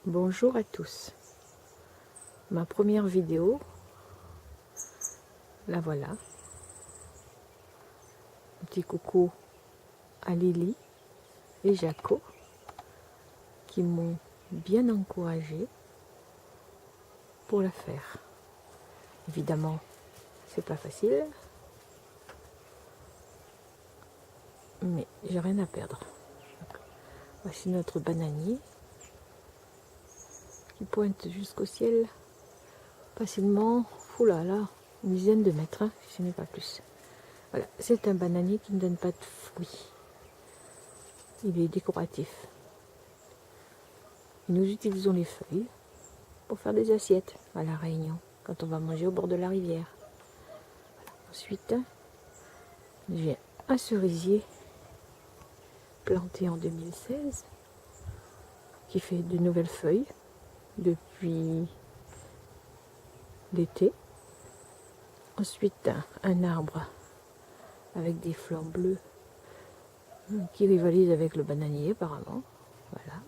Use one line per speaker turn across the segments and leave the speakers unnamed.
Bonjour à tous. Ma première vidéo, la voilà. Un petit coucou à Lily et Jaco qui m'ont bien encouragée pour la faire. Évidemment, c'est pas facile, mais j'ai rien à perdre. Voici notre bananier qui pointe jusqu'au ciel facilement. Oulala, une dizaine de mètres, hein, si ce n'est pas plus. Voilà, c'est un bananier qui ne donne pas de fruits. Il est décoratif. Nous utilisons les feuilles pour faire des assiettes à La Réunion, quand on va manger au bord de la rivière. Voilà. Ensuite, j'ai un cerisier planté en 2016 qui fait de nouvelles feuilles depuis l'été. Ensuite, un arbre avec des fleurs bleues qui rivalisent avec le bananier apparemment. Voilà.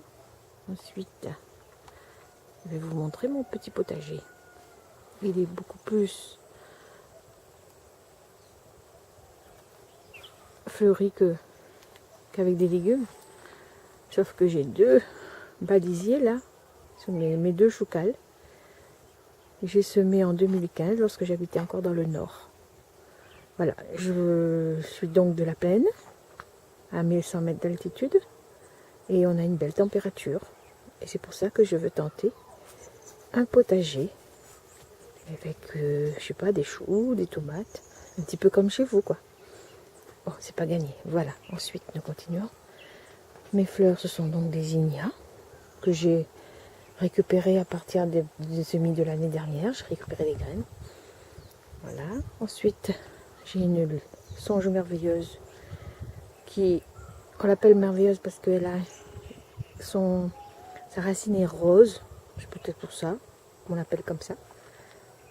Ensuite, je vais vous montrer mon petit potager. Il est beaucoup plus fleuri qu'avec des légumes. Sauf que j'ai deux balisiers là. Ce sont mes deux choucals. J'ai semé en 2015 lorsque j'habitais encore dans le nord. Voilà, je suis donc de la plaine, à 1100 mètres d'altitude. Et on a une belle température. Et c'est pour ça que je veux tenter un potager avec, je sais pas, des choux, des tomates, un petit peu comme chez vous, quoi. Bon, c'est pas gagné. Voilà, ensuite nous continuons. Mes fleurs, ce sont donc des zinnias que j'ai récupérées à partir des semis de l'année dernière. J'ai récupéré les graines. Voilà. Ensuite, j'ai une songe merveilleuse on l'appelle merveilleuse parce qu'elle a sa racine est rose. C'est peut-être pour ça qu'on l'appelle comme ça.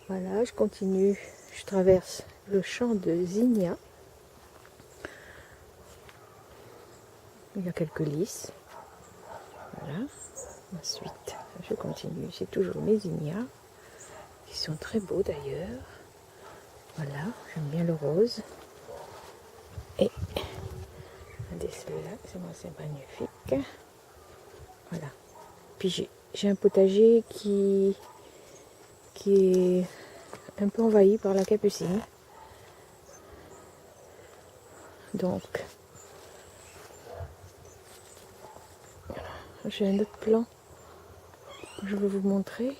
Voilà, je continue. Je traverse le champ de zinnias. Il y a quelques lys. Voilà. Ensuite, je continue. C'est toujours mes zinnias, qui sont très beaux d'ailleurs. Voilà, j'aime bien le rose. Et regardez celui-là, c'est magnifique. Voilà. Puis j'ai un potager qui est un peu envahi par la capucine. Donc, j'ai un autre plan que je vais vous montrer.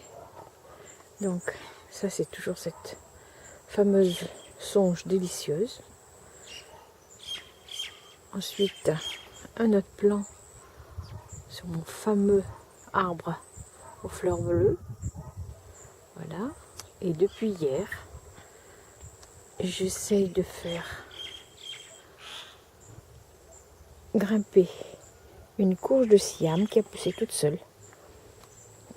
Donc, ça c'est toujours cette fameuse songe délicieuse. Ensuite, un autre plan sur mon fameux arbre aux fleurs bleues. Voilà. Et depuis hier, j'essaye de faire grimper une courge de siam qui a poussé toute seule,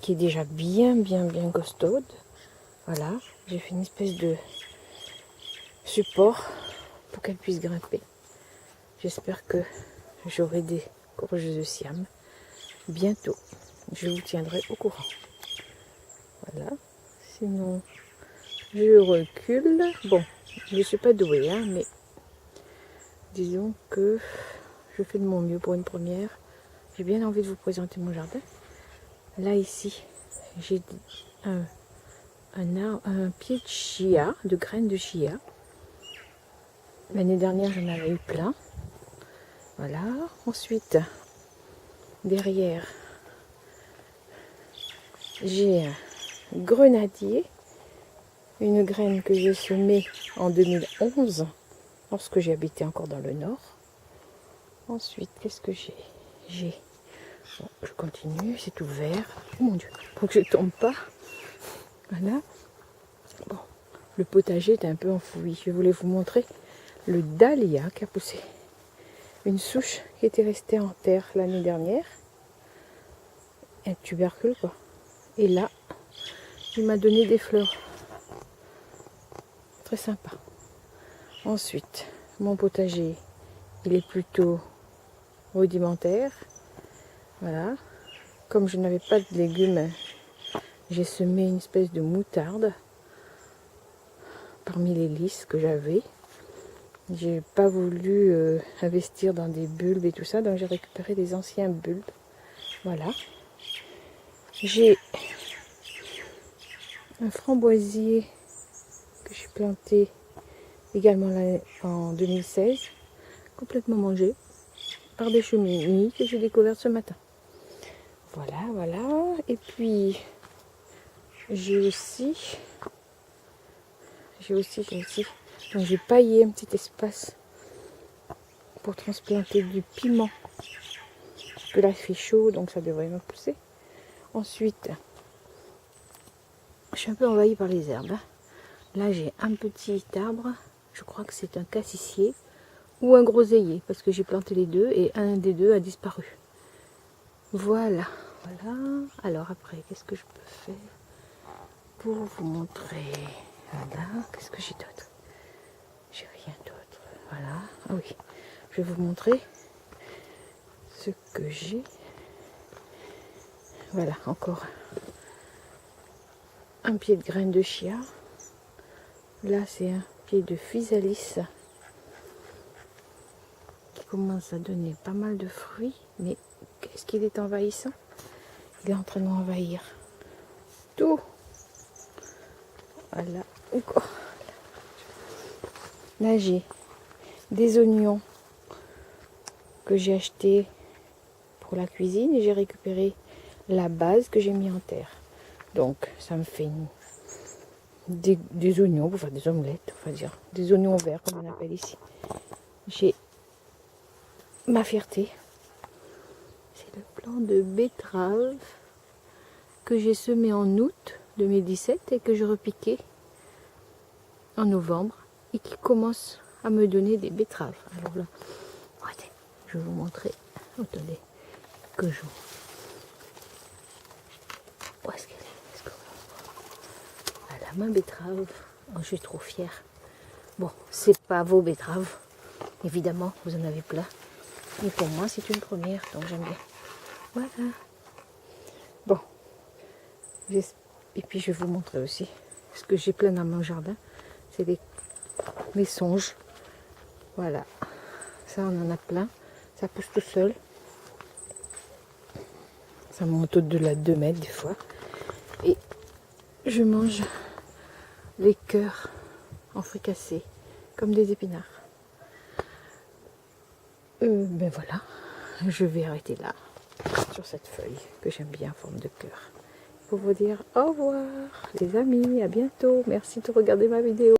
qui est déjà bien costaude. Voilà, j'ai fait une espèce de support pour qu'elle puisse grimper. J'espère que j'aurai des courges de siam bientôt. Je vous tiendrai au courant. Voilà, sinon je recule. Bon, je ne suis pas douée, hein, mais disons que je fais de mon mieux pour une première. J'ai bien envie de vous présenter mon jardin. Là, ici, j'ai un pied de chia, de graines de chia. L'année dernière, j'en avais eu plein. Voilà. Ensuite, derrière, j'ai un grenadier. Une graine que j'ai semée en 2011, lorsque j'habitais encore dans le nord. Ensuite, qu'est-ce que j'ai bon, je continue, c'est ouvert. Oh mon Dieu, pour que je ne tombe pas. Voilà. Bon, le potager est un peu enfoui. Je voulais vous montrer le dahlia qui a poussé. Une souche qui était restée en terre l'année dernière. Un tubercule, quoi. Et là, il m'a donné des fleurs. Très sympa. Ensuite, mon potager, il est plutôt rudimentaire. Voilà. comme je n'avais pas de légumes, j'ai semé une espèce de moutarde parmi les lys que j'avais. J'ai pas voulu investir dans des bulbes et tout ça, donc j'ai récupéré des anciens bulbes. Voilà. J'ai un framboisier que j'ai planté également en 2016, complètement mangé par des chenilles que j'ai découvertes ce matin. Voilà, voilà. Et puis j'ai aussi, donc j'ai paillé un petit espace pour transplanter du piment. Parce que là il fait chaud, donc ça devrait me pousser. Ensuite, je suis un peu envahie par les herbes. Là j'ai un petit arbre, je crois que c'est un cassissier ou un groseillier, parce que j'ai planté les deux et un des deux a disparu. Voilà, voilà. Alors après, qu'est-ce que je peux faire pour vous montrer? Voilà, qu'est-ce que j'ai d'autre? J'ai rien d'autre. Voilà, ah oui, je vais vous montrer ce que j'ai. Voilà, encore un pied de graine de chia. Là, c'est un pied de physalis qui commence à donner pas mal de fruits. Mais qu'est-ce qu'il est envahissant? Il est en train d'envahir tout. Voilà, encore. Là, j'ai des oignons que j'ai achetés pour la cuisine et j'ai récupéré la base que j'ai mis en terre. Donc, ça me fait des oignons, pour faire des omelettes, on va dire, des oignons verts comme on appelle ici. J'ai ma fierté, c'est le plant de betterave que j'ai semé en août 2017 et que je repiquais en novembre et qui commence à me donner des betteraves. Alors là, regardez, je vais vous montrer. Attendez, que je... Où est-ce qu'elle est? Est-ce que voilà, ma betterave. Oh, je suis trop fière. Bon, c'est pas vos betteraves, évidemment, vous en avez plein. Mais pour moi, c'est une première, donc j'aime bien. Voilà. Bon. Et puis, je vais vous montrer aussi ce que j'ai plein dans mon jardin. C'est mes songes. Voilà. Ça, on en a plein. Ça pousse tout seul. Ça monte au-delà de 2 mètres des fois. Et je mange les cœurs en fricassé, comme des épinards. Ben voilà, je vais arrêter là, sur cette feuille que j'aime bien en forme de cœur. Pour vous dire au revoir les amis, à bientôt. Merci de regarder ma vidéo.